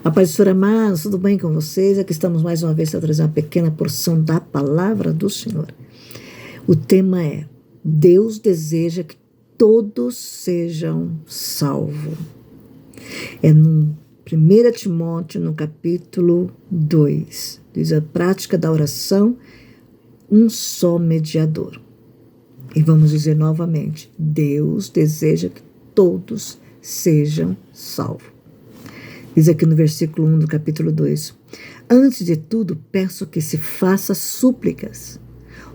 A paz do Senhor, amados, tudo bem com vocês? Aqui estamos mais uma vez para trazer uma pequena porção da palavra do Senhor. O tema é: Deus deseja que todos sejam salvos. É no 1 Timóteo, no capítulo 2. Diz a prática da oração, um só mediador. E vamos dizer novamente: Deus deseja que todos sejam salvos. Diz aqui no versículo 1 do capítulo 2: Antes de tudo, peço que se faça súplicas,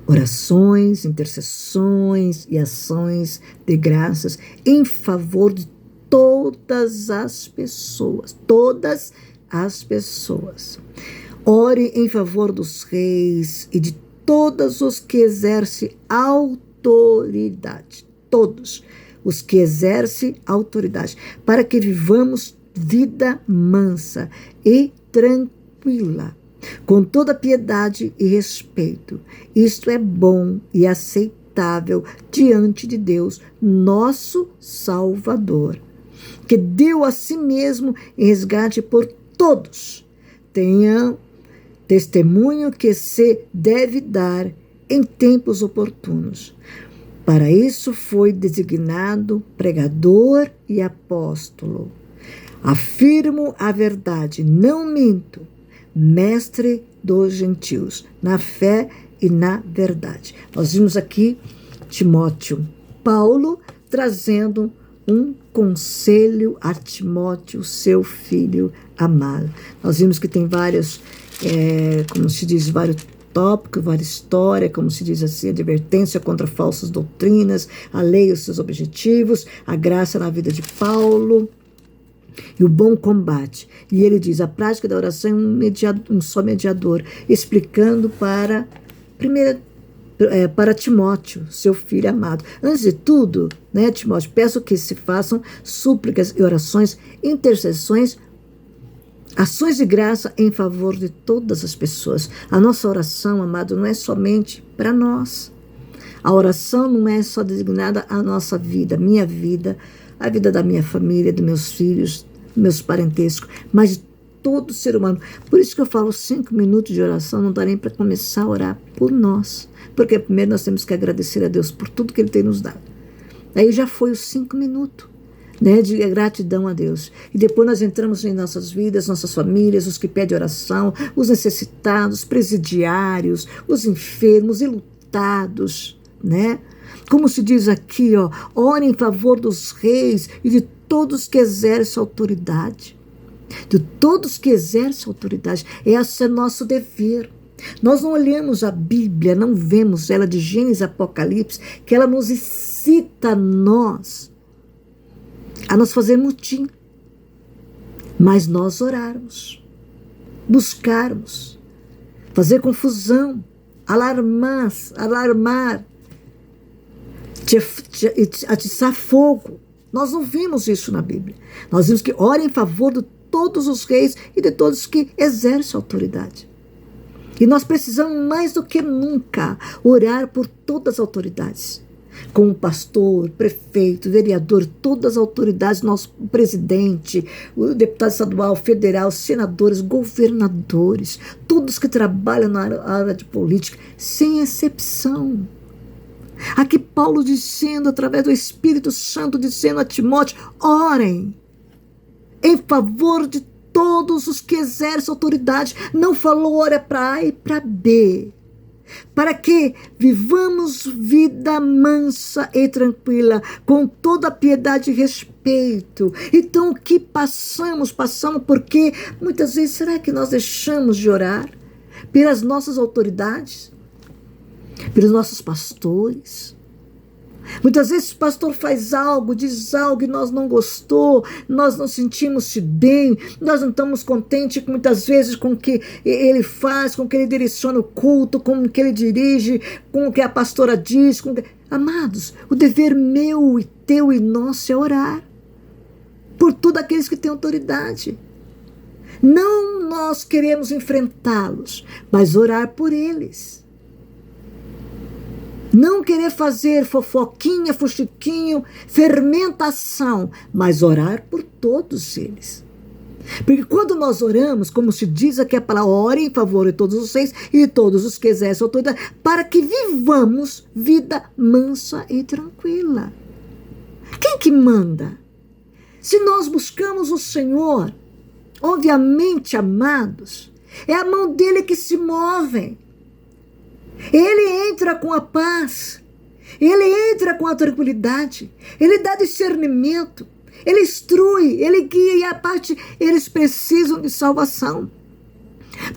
orações, intercessões e ações de graças em favor de todas as pessoas. Todas as pessoas. Ore em favor dos reis e de todos os que exercem autoridade. Todos os que exercem autoridade. Para que vivamos vida mansa e tranquila, com toda piedade e respeito. Isto é bom e aceitável diante de Deus, nosso Salvador, que deu a si mesmo em resgate por todos. Tenha testemunho que se deve dar em tempos oportunos. Para isso foi designado pregador e apóstolo. Afirmo a verdade, não minto, mestre dos gentios, na fé e na verdade. Nós vimos aqui Timóteo, Paulo trazendo um conselho a Timóteo, seu filho amado. Nós vimos que tem vários, como se diz, vários tópicos, várias histórias, como se diz assim, advertência contra falsas doutrinas, a lei e os seus objetivos, a graça na vida de Paulo e o bom combate. E ele diz: a prática da oração é um só mediador, explicando para Timóteo, seu filho amado. Antes de tudo, né, Timóteo, peço que se façam súplicas e orações, intercessões, ações de graça em favor de todas as pessoas. A nossa oração, amado, não é somente para nós. A oração não é só designada à nossa vida, minha vida, a vida da minha família, dos meus filhos, meus parentescos, mas de todo ser humano. Por isso que eu falo 5 minutos de oração, não dá nem para começar a orar por nós. Porque primeiro nós temos que agradecer a Deus por tudo que Ele tem nos dado. Aí já foi os 5 minutos, né, de gratidão a Deus. E depois nós entramos em nossas vidas, nossas famílias, os que pedem oração, os necessitados, presidiários, os enfermos, enlutados, né? Como se diz aqui, ó, ore em favor dos reis e de todos que exercem autoridade. De todos que exercem autoridade. Esse é nosso dever. Nós não olhamos a Bíblia, não vemos ela de Gênesis a Apocalipse, que ela nos incita a nós fazer mutim. Mas nós orarmos, buscarmos, fazer confusão, alarmar, atiçar fogo. Nós não vimos isso na Bíblia. Nós vimos que ora em favor de todos os reis e de todos que exercem autoridade. E nós precisamos mais do que nunca orar por todas as autoridades. Como pastor, prefeito, vereador, todas as autoridades, nosso presidente, o deputado estadual, federal, senadores, governadores, todos que trabalham na área de política, sem exceção. Aqui Paulo dizendo, através do Espírito Santo, dizendo a Timóteo: orem em favor de todos os que exercem autoridade. Não falou ora para A e para B. Para que vivamos vida mansa e tranquila, com toda piedade e respeito. Então o que passamos porque muitas vezes, será que nós deixamos de orar pelas nossas autoridades? Pelos nossos pastores? Muitas vezes o pastor faz algo, diz algo e nós não gostou, nós não sentimos-se bem, nós não estamos contentes muitas vezes com o que ele faz, com o que ele direciona o culto, com o que ele dirige, com o que a pastora diz. Amados, o dever meu e teu e nosso é orar por todos aqueles que têm autoridade. Não nós queremos enfrentá-los, mas orar por eles. Não querer fazer fofoquinha, fuxiquinho, fermentação, mas orar por todos eles. Porque quando nós oramos, como se diz aqui a palavra, ore em favor de todos os reis e de todos os que exercem autoridade, para que vivamos vida mansa e tranquila. Quem que manda? Se nós buscamos o Senhor, obviamente, amados, é a mão dele que se move. Ele entra com a paz, ele entra com a tranquilidade, ele dá discernimento, ele instrui, ele guia, e a parte eles precisam de salvação,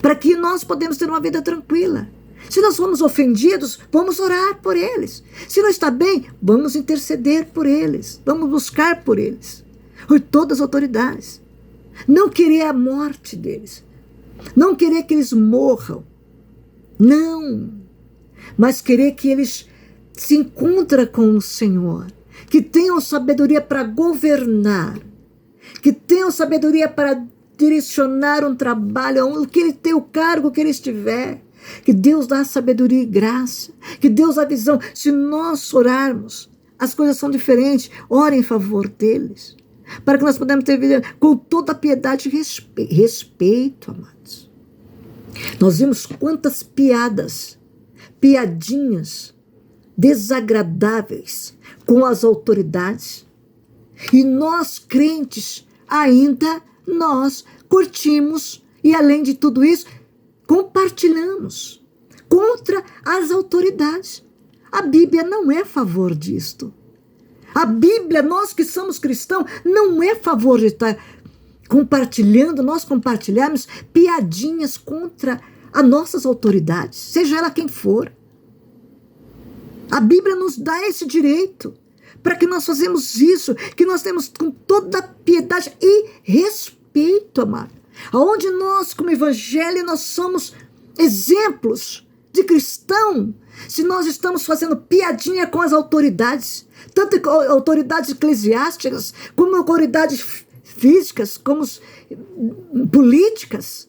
para que nós podemos ter uma vida tranquila. Se nós fomos ofendidos, vamos orar por eles. Se não está bem, vamos interceder por eles, vamos buscar por eles, por todas as autoridades. Não querer a morte deles, não querer que eles morram, não, mas querer que eles se encontrem com o Senhor, que tenham sabedoria para governar, que tenham sabedoria para direcionar um trabalho, que ele tem o cargo que ele estiver, que Deus dá sabedoria e graça, que Deus dá visão. Se nós orarmos, as coisas são diferentes. Ore em favor deles, para que nós podemos ter vida com toda a piedade e respeito, amados. Nós vimos quantas piadinhas desagradáveis com as autoridades, e nós crentes ainda nós curtimos, e além de tudo isso, compartilhamos contra as autoridades. A Bíblia não é a favor disto. A Bíblia, nós que somos cristãos, não é a favor de estar compartilhando, nós compartilharmos piadinhas contra as nossas autoridades, seja ela quem for. A Bíblia nos dá esse direito, para que nós façamos isso, que nós temos com toda a piedade e respeito, amado. Aonde nós, como evangelho, nós somos exemplos de cristão, se nós estamos fazendo piadinha com as autoridades, tanto autoridades eclesiásticas, como autoridades físicas, como políticas.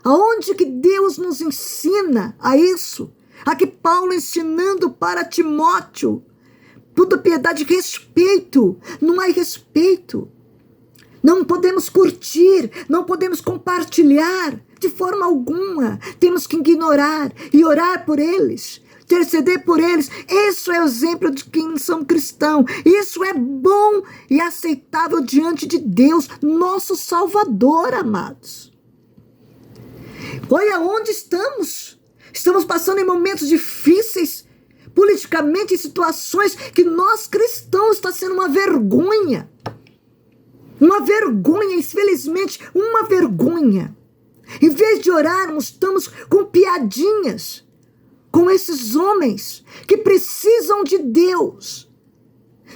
Aonde que Deus nos ensina a isso? Aqui Paulo ensinando para Timóteo, toda piedade e respeito. Não há respeito. Não podemos curtir, não podemos compartilhar de forma alguma. Temos que ignorar e orar por eles, interceder por eles. Isso é o exemplo de quem são cristãos. Isso é bom e aceitável diante de Deus, nosso Salvador, amados. Olha onde estamos. Estamos passando em momentos difíceis, politicamente, em situações que nós cristãos está sendo uma vergonha. Uma vergonha, infelizmente, uma vergonha. Em vez de orarmos, estamos com piadinhas com esses homens que precisam de Deus.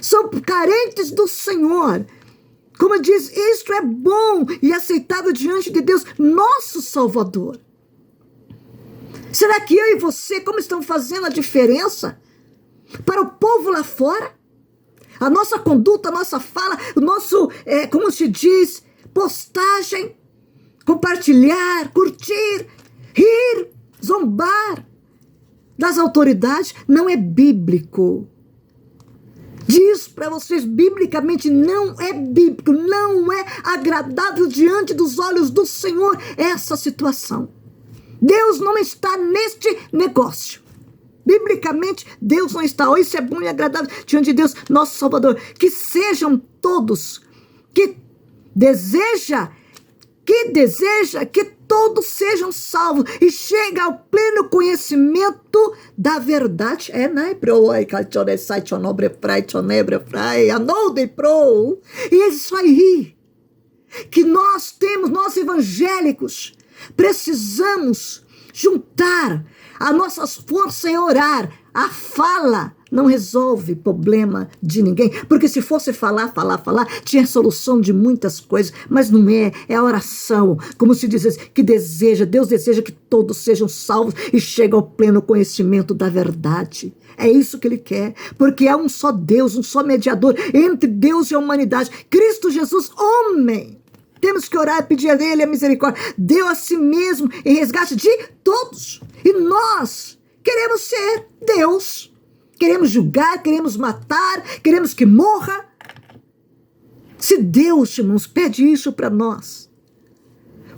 São carentes do Senhor. Como diz, isto é bom e aceitável diante de Deus, nosso Salvador. Será que eu e você, como estão fazendo a diferença para o povo lá fora? A nossa conduta, a nossa fala, o nosso, como se diz, postagem, compartilhar, curtir, rir, zombar das autoridades, não é bíblico. Diz para vocês, biblicamente não é bíblico, não é agradável diante dos olhos do Senhor essa situação. Deus não está neste negócio. Biblicamente, Deus não está. Isso é bom e agradável diante de Deus, nosso Salvador. Que sejam todos, que deseja que todos sejam salvos e cheguem ao pleno conhecimento da verdade. E é isso aí que nós temos, nós evangélicos, precisamos juntar as nossas forças e orar. A fala não resolve problema de ninguém, porque se fosse falar, tinha solução de muitas coisas, mas não é, é a oração, como se diz, que Deus deseja que todos sejam salvos e cheguem ao pleno conhecimento da verdade. É isso que ele quer, porque há um só Deus, um só mediador entre Deus e a humanidade, Cristo Jesus, homem. Temos que orar e pedir a Ele a misericórdia. Deu a si mesmo em resgate de todos. E nós queremos ser Deus. Queremos julgar, queremos matar, queremos que morra. Se Deus, irmãos, pede isso para nós,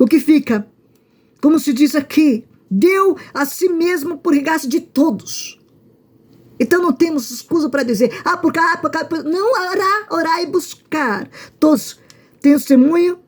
O que fica, como se diz aqui, deu a si mesmo por resgate de todos. Então não temos excusa para dizer, não, orar e buscar. Todos têm testemunho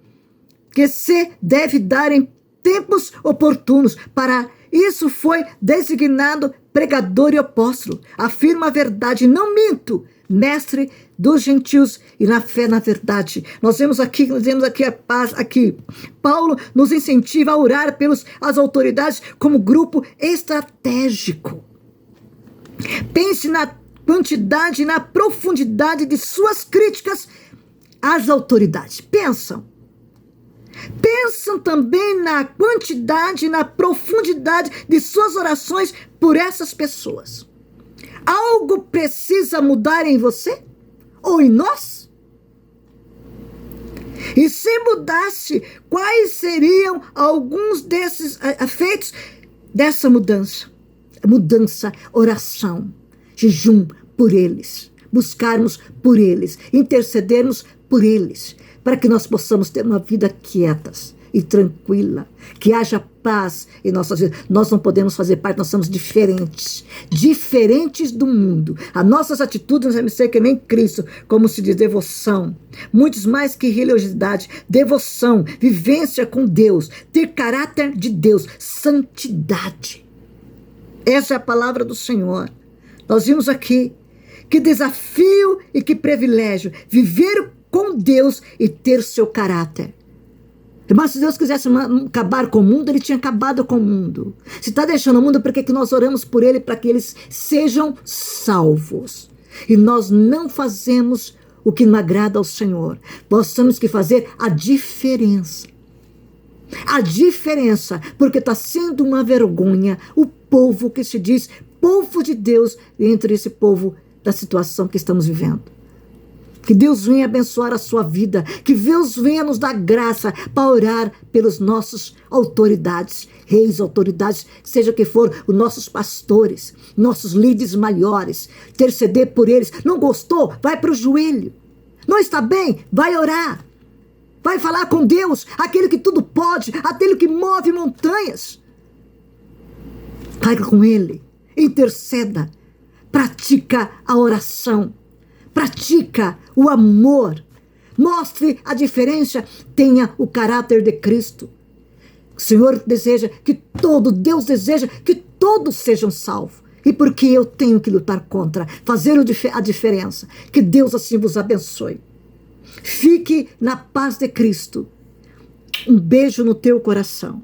que se deve dar em tempos oportunos. Para isso foi designado pregador e apóstolo. Afirma a verdade, não minto, mestre dos gentios e na fé na verdade. Nós vemos aqui a paz aqui. Paulo nos incentiva a orar pelas autoridades como grupo estratégico. Pense na quantidade e na profundidade de suas críticas às autoridades. Pensam também na quantidade e na profundidade de suas orações por essas pessoas. Algo precisa mudar em você? Ou em nós? E se mudasse, quais seriam alguns desses efeitos dessa mudança? Oração, jejum por eles, buscarmos por eles, intercedermos por eles, para que nós possamos ter uma vida quietas e tranquila, que haja paz em nossas vidas. Nós não podemos fazer parte, nós somos diferentes do mundo. As nossas atitudes não devem ser que nem Cristo, como se diz, devoção. Muitos mais que religiosidade, devoção, vivência com Deus, ter caráter de Deus, santidade. Essa é a palavra do Senhor. Nós vimos aqui, que desafio e que privilégio, viver com Deus e ter seu caráter. Mas se Deus quisesse acabar com o mundo, Ele tinha acabado com o mundo. Se está deixando o mundo, por que nós oramos por Ele? Para que eles sejam salvos. E nós não fazemos o que não agrada ao Senhor. Nós temos que fazer a diferença. A diferença, porque está sendo uma vergonha o povo que se diz povo de Deus entre esse povo da situação que estamos vivendo. Que Deus venha abençoar a sua vida, que Deus venha nos dar graça para orar pelos nossos autoridades, reis, autoridades, seja que for, os nossos pastores, nossos líderes maiores, interceder por eles. Não gostou? Vai para o joelho. Não está bem? Vai orar. Vai falar com Deus, aquele que tudo pode, aquele que move montanhas. Vai com Ele, interceda, pratica a oração, pratica o amor, mostre a diferença, tenha o caráter de Cristo. O Senhor deseja que Deus deseja que todos sejam salvos. E porque eu tenho que lutar contra, fazer a diferença. Que Deus assim vos abençoe. Fique na paz de Cristo. Um beijo no teu coração.